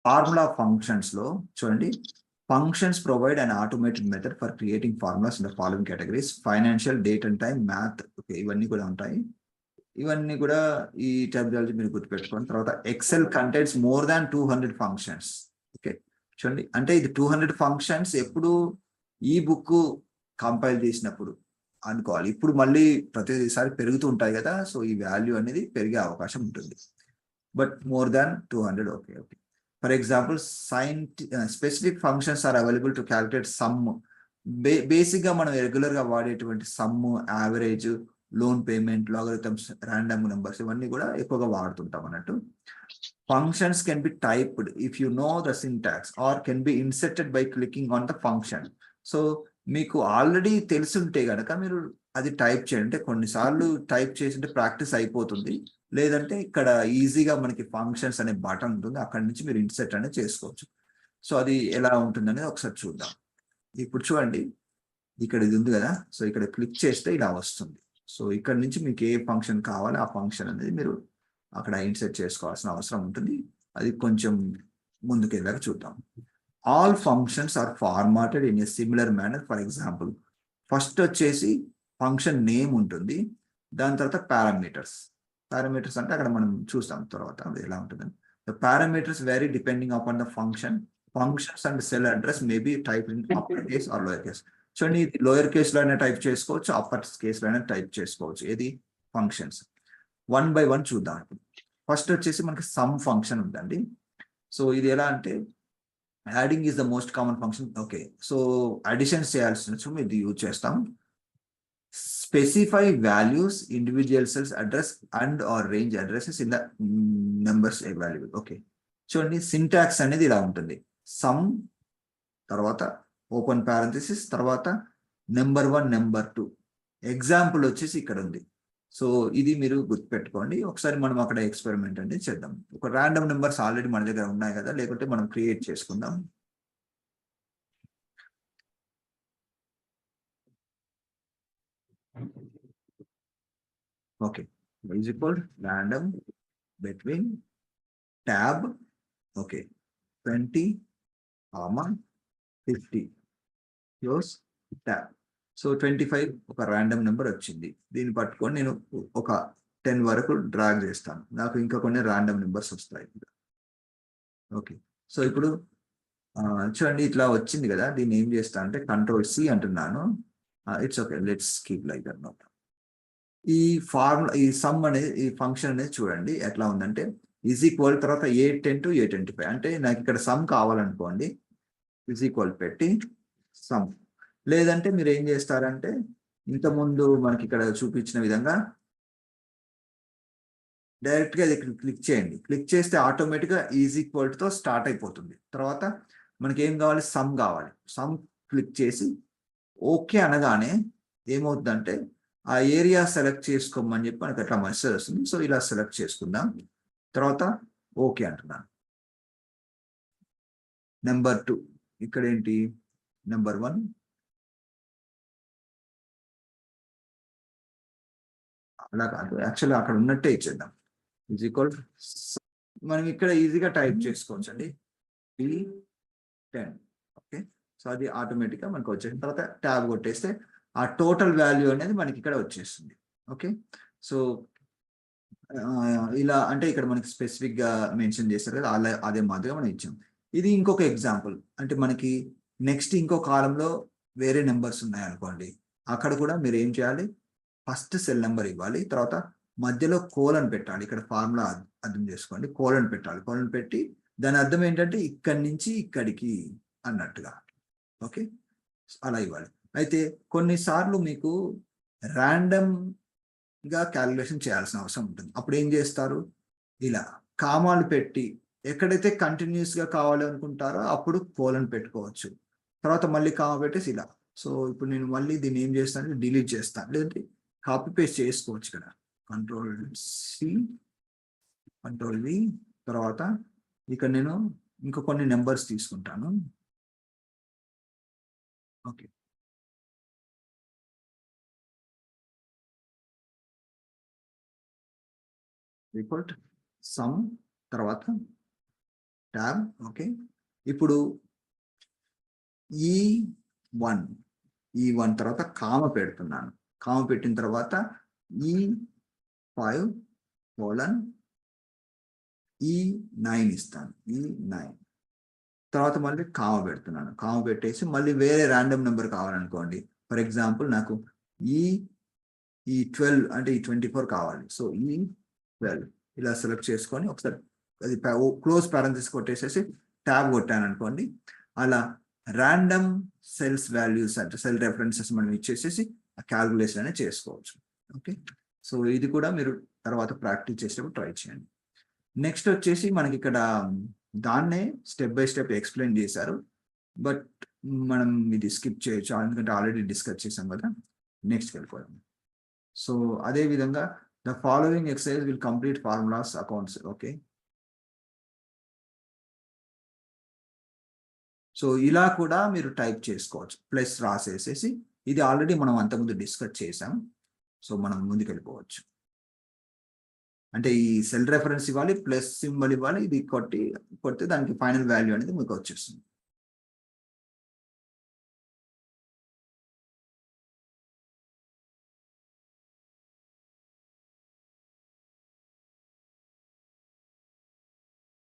Formula functions లో చూడండి, functions provide an automated method for creating formulas in the following categories: financial, date and time, math. Okay, ఇవన్నీ కూడా ఉంటాయి. ఇవన్నీ కూడా ఈ టెర్మినాలజీ మీరు గుర్తుపెట్టుకోండి. తర్వాత Excel contains more than 200 functions. Okay, చూడండి, అంటే ఇది 200 ఫంక్షన్స్ ఎప్పుడు ఈ బుక్ కంపైల్ చేసినప్పుడు అనుకోవాలి. ఇప్పుడు మళ్ళీ ప్రతిసారి పెరుగుతూ ఉంటాయి కదా, సో ఈ వాల్యూ అనేది పెరిగే అవకాశం ఉంటుంది. But more than 200. Okay okay. For example, specific functions are available to calculate sum. Basic గా మనం రెగ్యులర్ గా వాడేటువంటి sum, average, loan payment, logarithms, random numbers, ఇవన్నీ కూడా ఎక్కువగా వాడుతుంటాం అన్నట్టు. Functions can be typed if you know the syntax or can be inserted by clicking on the function. So మీకు ఆల్రెడీ తెలుసుంటే గనక మీరు అది టైప్ చేయండి. అంటే కొన్నిసార్లు టైప్ చేసింటే ప్రాక్టీస్ అయిపోతుంది. లేదంటే ఇక్కడ ఈజీగా మనకి ఫంక్షన్స్ అనే బటన్ ఉంటుంది, అక్కడి నుంచి మీరు ఇన్సర్ట్ అనేది చేసుకోవచ్చు. సో అది ఎలా ఉంటుందనేది ఒకసారి చూద్దాం. ఇప్పుడు చూడండి, ఇక్కడ ఇది ఉంది కదా, సో ఇక్కడ క్లిక్ చేస్తే ఇలా వస్తుంది. సో ఇక్కడ నుంచి మీకు ఏ ఫంక్షన్ కావాలో ఆ ఫంక్షన్ అనేది మీరు అక్కడ ఇన్సర్ట్ చేసుకోవాల్సిన అవసరం ఉంటుంది. అది కొంచెం ముందుకెళ్ళాక చూద్దాం. All functions are formatted in a similar manner. For example, first వచ్చేసి ఫంక్షన్ నేమ్ ఉంటుంది, దాని తర్వాత పారామీటర్స్. పారామీటర్స్ అంటే అక్కడ మనం చూస్తాం తర్వాత అది ఎలా ఉంటుందని. The parameters vary depending upon the function. Functions and cell address may be type in upper case or lower case. చూడండి, లోయర్ కేస్ లో అయినా టైప్ చేసుకోవచ్చు, అప్పర్ కేస్ లో అయినా టైప్ చేసుకోవచ్చు. ఏది ఫంక్షన్స్. వన్ బై వన్ చూద్దాం. ఇప్పుడు ఫస్ట్ వచ్చేసి మనకి సమ్ ఫంక్షన్ ఉందండి. సో ఇది ఎలా అంటే, adding is the most common function. Okay, so additions చేయాల్సి వచ్చినప్పుడు ఇది యూజ్ చేస్తాం. Specify values, individual cells address and or range addresses in the numbers available. Okay, చూడండి, సింటాక్స్ అనేది ఇలా ఉంటుంది. సమ్, తర్వాత ఓపెన్ పారెంథసిస్, తర్వాత నెంబర్ 1, నెంబర్ 2. ఎగ్జాంపుల్ వచ్చేసి ఇక్కడ ఉంది. సో ఇది మీరు గుర్తుపెట్టుకోండి. ఒకసారి మనం అక్కడ ఎక్స్పెరిమెంట్ అనేది చేద్దాం. ఒక ర్యాండమ్ నెంబర్స్ ఆల్రెడీ మన దగ్గర ఉన్నాయి కదా, లేకుంటే మనం క్రియేట్ చేసుకుందాం. Okay, is equal random between tab, okay, 20, 50 close tab. So 25 ఒక ర్యాండమ్ నెంబర్ వచ్చింది. దీన్ని పట్టుకొని నేను ఒక 10 వరకు డ్రాగ్ చేస్తాను, నాకు ఇంకా కొన్ని ర్యాండమ్ నెంబర్స్ వస్తాయి. ఓకే, సో ఇప్పుడు చూడండి, ఇట్లా వచ్చింది కదా, దీన్ని ఏం చేస్తా అంటే Ctrl+C అంటున్నాను. It's okay, let's keep like that. No, ఈ ఫార్ములా, ఈ సమ్ అనేది, ఈ ఫంక్షన్ అనేది చూడండి ఎట్లా ఉందంటే, ఈజ్ ఈక్వల్ తర్వాత A10 to A25. అంటే నాకు ఇక్కడ సమ్ కావాలనుకోండి, ఈజ్ ఈక్వల్ పెట్టి సమ్. లేదంటే మీరు ఏం చేస్తారంటే, ఇంతకుముందు మనకి ఇక్కడ చూపించిన విధంగా డైరెక్ట్ గా క్లిక్ చేయండి. క్లిక్ చేస్తే ఆటోమేటిక్ గా ఈజ్ ఈక్వల్ తో స్టార్ట్ అయిపోతుంది. తర్వాత మనకి ఏం కావాలి, సమ్ కావాలి. సమ్ క్లిక్ చేసి ఓకే అనగానే ఏమవుతుందంటే, ఆ ఏరియా సెలెక్ట్ చేసుకోమని చెప్పి మనకి అట్లా మెసేజ్ వస్తుంది. సో ఇలా సెలెక్ట్ చేసుకుందాం, తర్వాత ఓకే అంటున్నాను. నెంబర్ 2, ఇక్కడ ఏంటి, నెంబర్ 1, అలా కాదు, యాక్చువల్లీ అక్కడ ఉన్నట్టే ఇచ్చేద్దాం. ఈజ్ ఈక్వల్, మనం ఇక్కడ ఈజీగా టైప్ చేసుకోవచ్చు అండి, B10. ఓకే, సో అది ఆటోమేటిక్గా మనకు వచ్చేసిన తర్వాత ట్యాబ్ కొట్టేస్తే ఆ టోటల్ వాల్యూ అనేది మనకి ఇక్కడ వచ్చేస్తుంది. ఓకే, సో ఇలా అంటే ఇక్కడ మనకి స్పెసిఫిక్ గా మెన్షన్ చేస్తారు కదా, అలా అదే మాదిరిగా మనం ఇచ్చాం. ఇది ఇంకొక ఎగ్జాంపుల్. అంటే మనకి నెక్స్ట్ ఇంకో కాలంలో వేరే నెంబర్స్ ఉన్నాయి అనుకోండి, అక్కడ కూడా మీరు ఏం చేయాలి, ఫస్ట్ సెల్ నెంబర్ ఇవ్వాలి, తర్వాత మధ్యలో కోలన్ పెట్టాలి. ఇక్కడ ఫార్ములా అర్థం చేసుకోండి, కోలన్ పెట్టాలి. కోలన్ పెట్టి దాని అర్థం ఏంటంటే ఇక్కడి నుంచి ఇక్కడికి అన్నట్టుగా. ఓకే, అలా ఇవ్వాలి. అయితే కొన్నిసార్లు మీకు ర్యాండమ్ గా క్యాలిక్యులేషన్ చేయాల్సిన అవసరం ఉంటుంది. అప్పుడు ఏం చేస్తారు, ఇలా కామాలు పెట్టి ఎక్కడైతే కంటిన్యూస్ గా కావాలి అనుకుంటారో అప్పుడు కోలన్ పెట్టుకోవచ్చు. తర్వాత మళ్ళీ కామా పెట్టేసి ఇలా. సో ఇప్పుడు నేను మళ్ళీ దీన్ని ఏం చేస్తాను, డిలీట్ చేస్తాను, లేదంటే కాపీ పేస్ట్ చేసుకోవచ్చు. ఇక్కడ Ctrl+C, Ctrl+V, తర్వాత ఇక్కడ నేను ఇంకా కొన్ని నెంబర్స్ తీసుకుంటాను. ఓకే, ఈక్వల్ సమ్, తర్వాత ట్యాబ్. ఓకే, ఇప్పుడు E1 E1 తర్వాత కామ పెడుతున్నాను. కామ పెట్టిన తర్వాత E5 కోలన్ E9 ఇస్తాను. E9 తర్వాత మళ్ళీ కామ పెడుతున్నాను. కామ పెట్టేసి మళ్ళీ వేరే ర్యాండమ్ నెంబర్ కావాలనుకోండి. ఫర్ ఎగ్జాంపుల్ నాకు ఈ 12 అంటే ఈ 24 కావాలి. సో E12 ఇలా సెలెక్ట్ చేసుకొని ఒకసారి అది క్లోజ్ పారెంథసిస్ కొట్టేసేసి ట్యాబ్ కొట్టాను అనుకోండి. అలా ర్యాండమ్ సెల్స్ వాల్యూస్ అంటే సెల్ రెఫరెన్సెస్ మనం ఇచ్చేసేసి ఆ క్యాల్కులేషన్ అనేది చేసుకోవచ్చు. ఓకే, సో ఇది కూడా మీరు తర్వాత ప్రాక్టీస్ చేసేటప్పుడు ట్రై చేయండి. నెక్స్ట్ వచ్చేసి మనకి ఇక్కడ దాన్నే స్టెప్ బై స్టెప్ ఎక్స్ప్లెయిన్ చేశారు, బట్ మనం ఇది స్కిప్ చేయొచ్చు ఎందుకంటే ఆల్రెడీ డిస్కస్ చేసాం కదా. నెక్స్ట్ వెళ్ళిపోదాం. సో అదే విధంగా the following exercise will complete formulas accounts. Okay, so ఇలా కూడా మీరు టైప్ చేసుకోవచ్చు, ప్లస్ రాసేసేసి. ఇది ఆల్రెడీ మనం అంతకుముందు డిస్కస్ చేసాం. సో మనం ముందుకు వెళ్ళిపోవచ్చు. అంటే ఈ సెల్ రెఫరెన్స్ ఇవ్వాలి, ప్లస్ సింబల్ ఇవ్వాలి, ఇది కొడితే దానికి ఫైనల్ వాల్యూ అనేది మీకు వచ్చేస్తుంది.